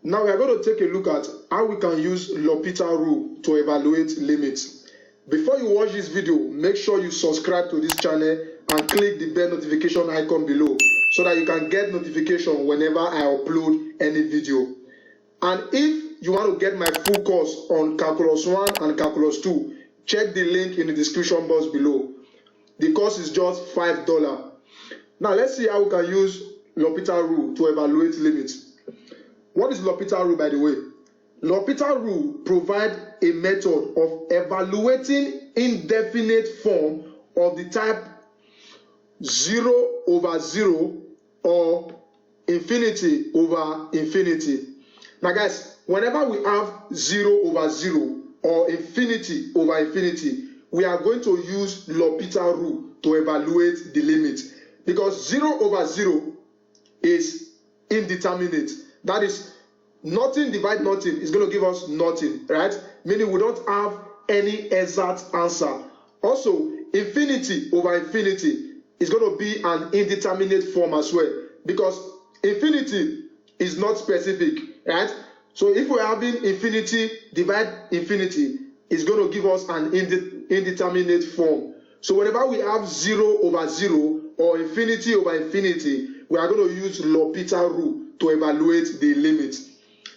Now we are going to take a look at how we can use L'Hospital rule to evaluate limits. Before you watch this video, make sure you subscribe to this channel and click the bell notification icon below so that you can get notification whenever I upload any video. And if you want to get my full course on Calculus 1 and Calculus 2, check the link in the description box below. The course is just $5. Now let's see how we can use L'Hospital rule to evaluate limits. What is L'Hospital rule, by the way? L'Hospital rule provides a method of evaluating indefinite form of the type 0 over 0 or infinity over infinity. Now guys, whenever we have 0 over 0 or infinity over infinity, we are going to use L'Hospital rule to evaluate the limit, because 0 over 0 is indeterminate. That is, nothing divide nothing is going to give us nothing, right? Meaning we don't have any exact answer. Also, infinity over infinity is going to be an indeterminate form as well, because infinity is not specific, right? So if we're having infinity divide infinity, it's going to give us an indeterminate form. So whenever we have 0 over 0 or infinity over infinity, we are going to use L'Hospital rule to evaluate the limit.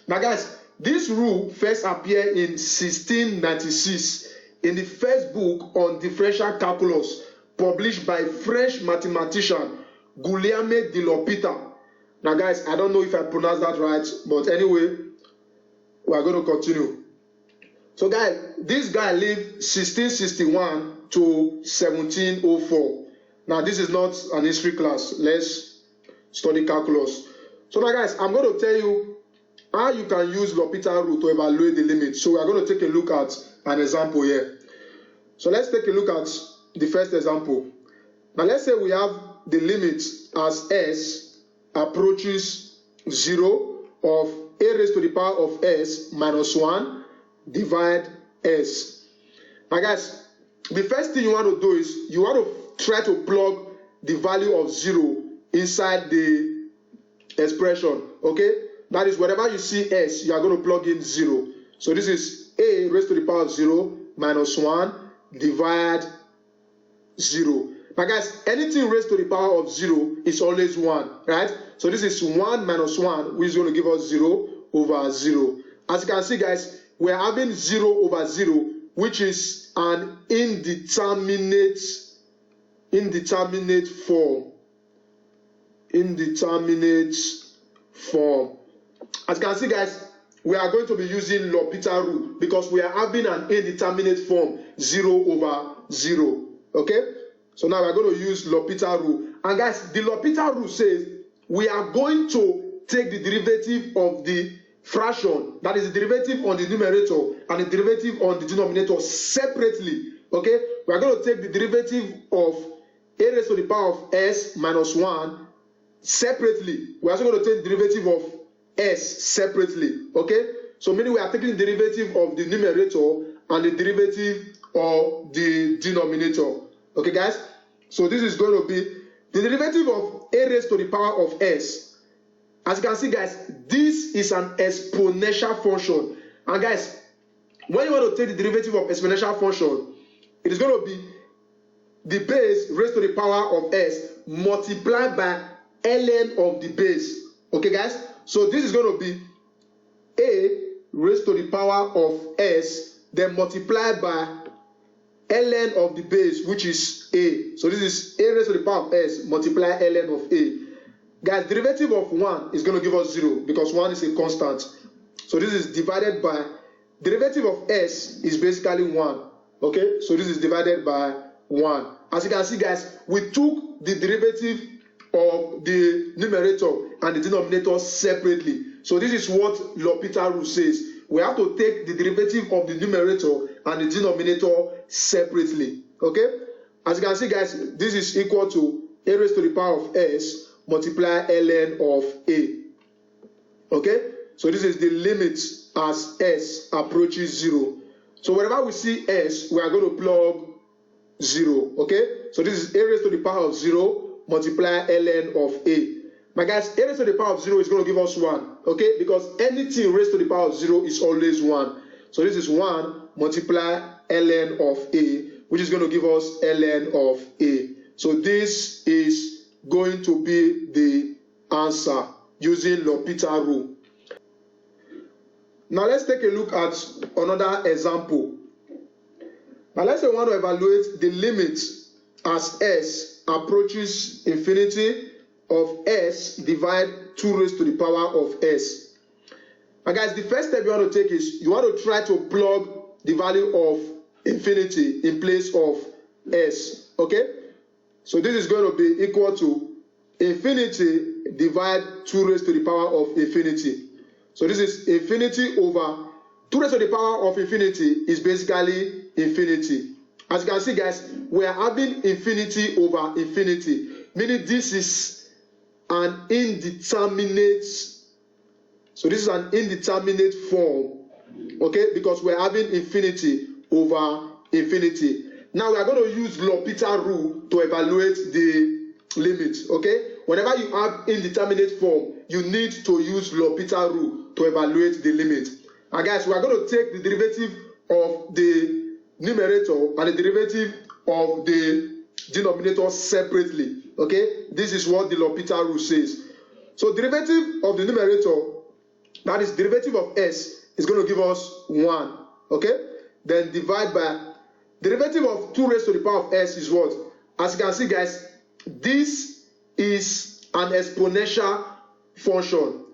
Now guys, this rule first appeared in 1696 in the first book on differential calculus published by French mathematician Guillaume de L'Hospital. Now guys, I don't know if I pronounced that right, but anyway, we are going to continue. So guys, this guy lived 1661 to 1704. Now this is not an history class. Let's study calculus. So now guys, I'm going to tell you how you can use L'Hospital rule to evaluate the limit. So we are going to take a look at an example here. So let's take a look at the first example. Now let's say we have the limit as s approaches 0 of a raised to the power of s minus 1 divide s. Now guys, the first thing you want to do is you want to try to plug the value of 0 inside the expression, okay? That is, whenever you see s, you are going to plug in 0. So this is a raised to the power of 0 minus 1 divide 0. Now guys, anything raised to the power of 0 is always 1, right? So this is 1 minus 1, which is going to give us 0 over 0. As you can see guys, we are having 0 over 0, which is an indeterminate form. Indeterminate form. As you can see guys, we are going to be using L'Hospital rule because we are having an indeterminate form, 0 over 0. Okay? So now we are going to use L'Hospital rule. And guys, the L'Hospital rule says we are going to take the derivative of the fraction, that is the derivative on the numerator and the derivative on the denominator separately. Okay? We are going to take the derivative of a raised to the power of s minus 1 separately. We are also going to take the derivative of s separately. Okay? So meaning we are taking the derivative of the numerator and the derivative of the denominator. Okay guys? So this is going to be the derivative of a raised to the power of s. As you can see guys, this is an exponential function. And guys, when you want to take the derivative of exponential function, it is going to be the base raised to the power of s multiplied by ln of the base. Okay guys? So this is going to be a raised to the power of s, then multiplied by ln of the base, which is a. So this is a raised to the power of s multiply ln of a. Guys, derivative of 1 is going to give us 0 because 1 is a constant. So this is divided by, derivative of s is basically 1. Okay, so this is divided by 1. As you can see guys, we took the derivative of the numerator and the denominator separately. So this is what L'Hospital rule says. We have to take the derivative of the numerator and the denominator separately. Okay? As you can see guys, this is equal to a raised to the power of s multiply ln of a. Okay? So this is the limit as s approaches 0. So whenever we see s, we are going to plug 0. Okay? So this is a raised to the power of 0 multiply ln of a. My guys, a raised to the power of 0 is going to give us 1, okay? Because anything raised to the power of 0 is always 1. So this is 1 multiply ln of a, which is going to give us ln of a. So this is going to be the answer using L'Hospital rule. Now let's take a look at another example. Now let's say we want to evaluate the limit as s approaches infinity of s divide 2 raised to the power of s. Now guys, the first step you want to take is you want to try to plug the value of infinity in place of s, okay? So this is going to be equal to infinity divide 2 raised to the power of infinity. So this is infinity over 2 raised to the power of infinity is basically infinity. As you can see, guys, we are having infinity over infinity, meaning this is an indeterminate. So this is an indeterminate form, okay? Because we're having infinity over infinity. Now we are going to use L'Hospital rule to evaluate the limit, okay? Whenever you have indeterminate form, you need to use L'Hospital rule to evaluate the limit. And guys, we are going to take the derivative of the numerator and the derivative of the denominator separately, okay? This is what the L'Hospital rule says. So derivative of the numerator, that is derivative of s, is going to give us 1, okay? Then divide by derivative of 2 raised to the power of s is what? As you can see, guys, this is an exponential function,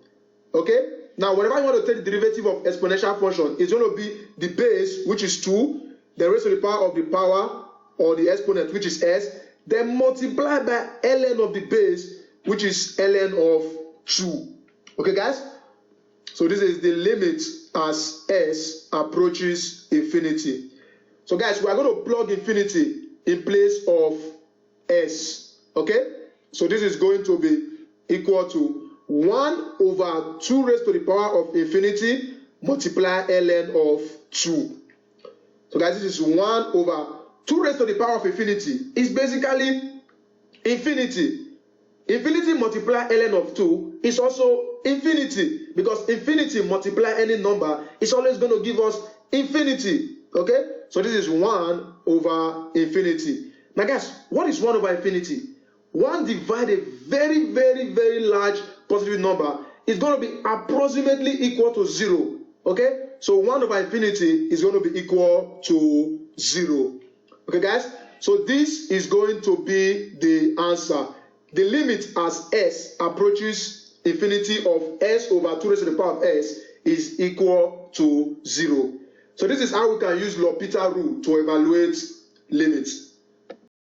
okay? Now, whenever you want to take the derivative of exponential function, it's going to be the base, which is 2, then raised to the power of the power, or the exponent, which is s, then multiply by ln of the base, which is ln of 2. Okay, guys? So this is the limit as s approaches infinity. So guys, we are going to plug infinity in place of s, okay? So this is going to be equal to 1 over 2 raised to the power of infinity multiply ln of 2. So guys, this is 1 over 2 raised to the power of infinity is basically infinity. Infinity multiply ln of 2 is also infinity, because infinity multiply any number is always going to give us infinity, okay? So this is 1 over infinity. Now guys, what is 1 over infinity? 1 divided a very, very, very large positive number is going to be approximately equal to 0, okay? So 1 over infinity is going to be equal to 0. Okay, guys? So this is going to be the answer. The limit as s approaches infinity of s over 2 raised to the power of s is equal to 0. So this is how we can use L'Hospital rule to evaluate limits.